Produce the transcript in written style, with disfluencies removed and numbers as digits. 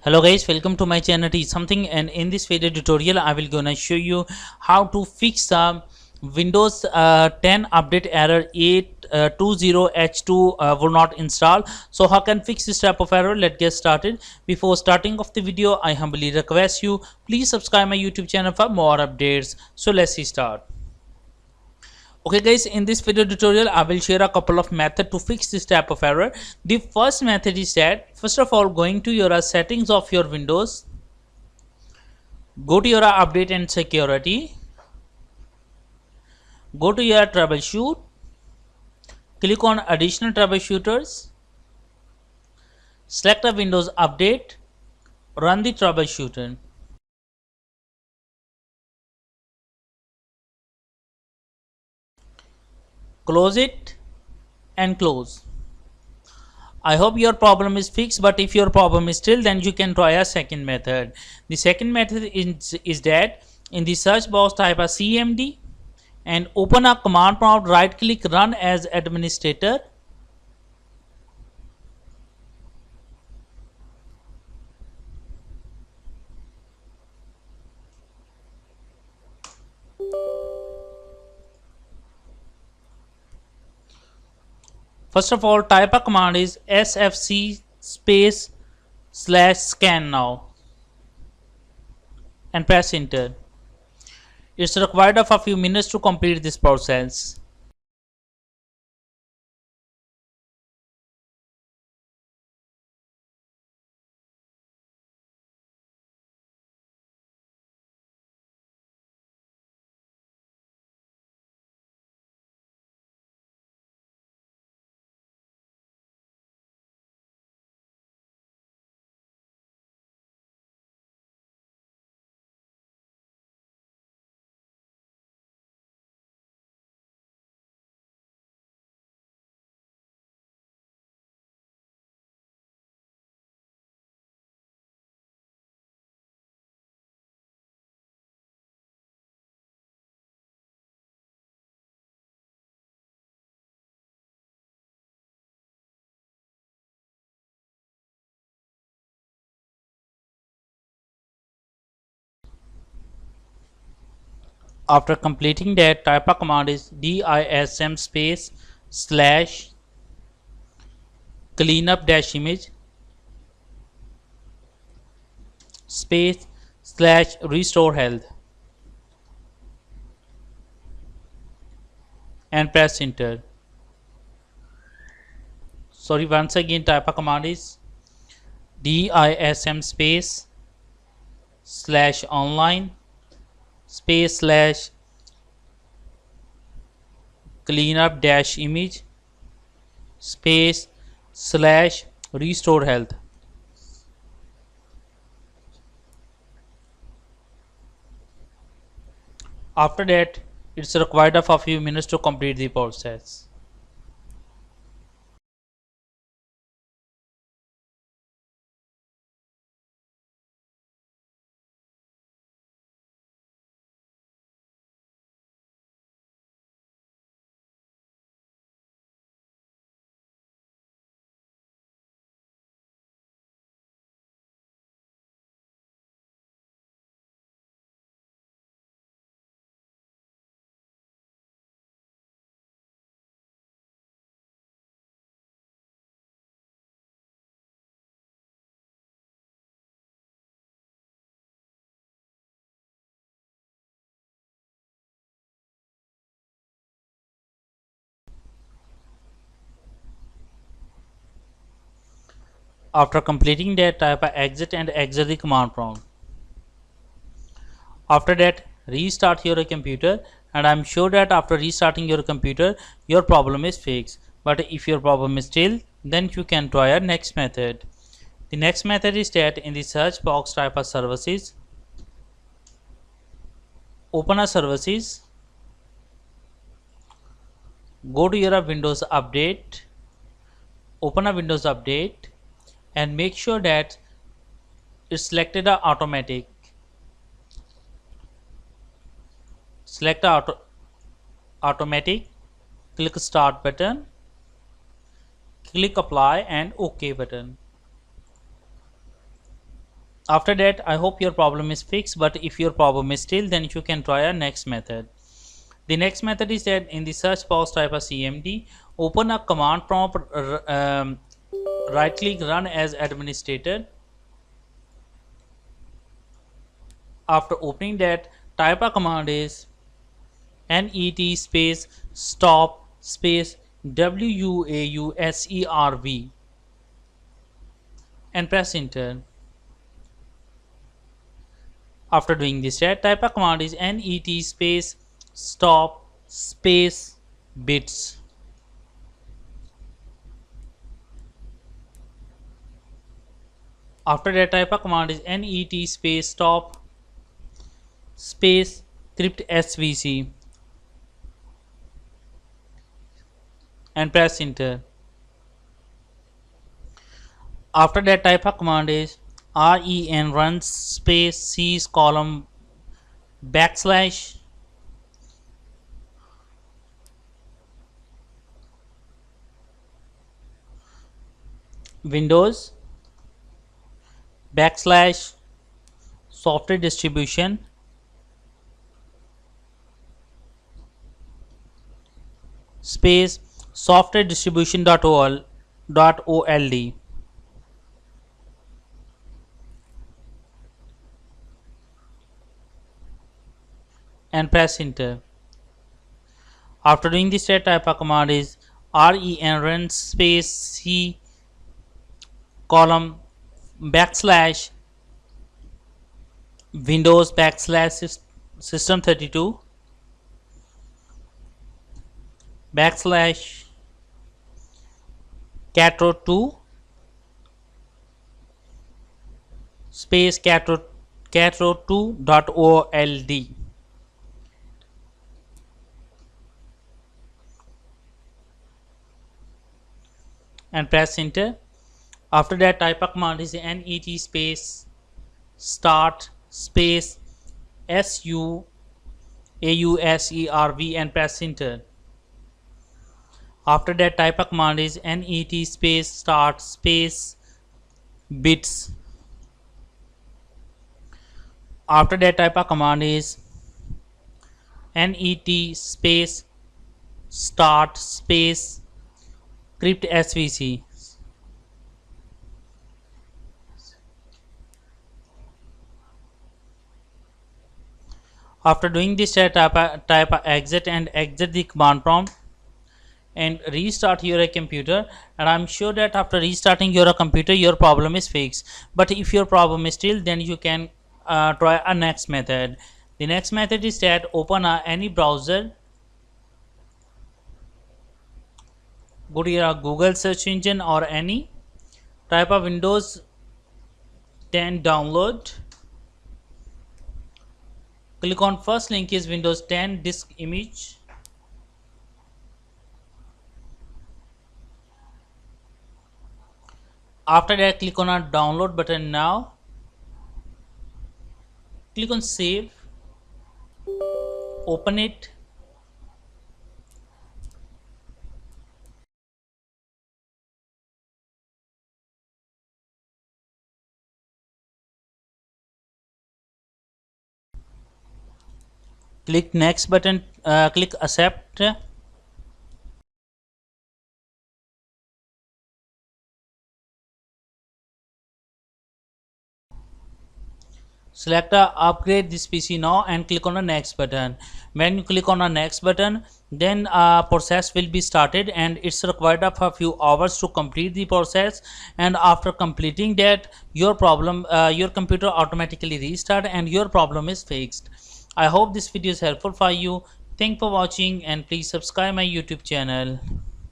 Hello guys, welcome to my channel Teach Something, and in this video tutorial I will gonna show you how to fix Windows 10 update error 820H2 will not install. So how can fix this type of error? Let's get started. Before starting off the video, I humbly request you please subscribe my YouTube channel for more updates. So let's start. Okay guys, in this video tutorial I will share a couple of methods to fix this type of error. The first method is that first of all, going to your settings of your Windows, go to your update and security, go to your troubleshoot, click on additional troubleshooters, select a Windows update, run the troubleshooter. Close it and close. I hope your problem is fixed, but if your problem is still, then you can try a second method. The second method is that in the search box type a cmd and open a command prompt, right click, run as administrator. First of all, type a command is sfc space /scan now and press enter. It's required of a few minutes to complete this process. After completing that, type a command is dism space slash cleanup dash image space slash restore health and press enter. Sorry, once again type a command is dism space slash online space slash cleanup dash image space slash restore health. After that, it's required of a few minutes to complete the process. After completing that, type a exit and exit the command prompt. After that, restart your computer, and I'm sure that after restarting your computer your problem is fixed. But if your problem is still, then you can try a next method. The next method is that in the search box type a services, open a services, go to your Windows update, open a Windows update and make sure that it's selected a automatic. Select automatic, click start button, click apply and OK button. After that, I hope your problem is fixed, but if your problem is still, then you can try a next method. The next method is that in the search box type a cmd, open a command prompt, right click, run as administrator. After opening that, type a command is net space stop space WUAUSERV and press enter. After doing this, type a command is net space stop space bits. After that, type a command is net space stop space crypt svc and press enter. After that, type a command is ren run space c's column backslash windows backslash software distribution space software distribution.old and press enter. After doing this, type a command is ren run space c column backslash windows backslash system32 backslash catro2 space catro2.old and press enter. After that, type a command is net space start space SUAUSERV and press enter. After that, type a command is net space start space bits. After that, type a command is net space start space crypt svc. After doing this, type a exit and exit the command prompt and restart your computer, and I'm sure that after restarting your computer your problem is fixed. But if your problem is still, then you can try a next method. The next method is that open any browser, go to your Google search engine or any, type a Windows 10 download, click on first link is Windows 10 disk image. After that, click on a download button. Now click on save, open it, click next button, click accept, select upgrade this PC now and click on the next button. When you click on the next button, then process will be started and it's required of a few hours to complete the process, and after completing that your problem your computer automatically restart and your problem is fixed. I hope this video is helpful for you. Thanks for watching and please subscribe my YouTube channel.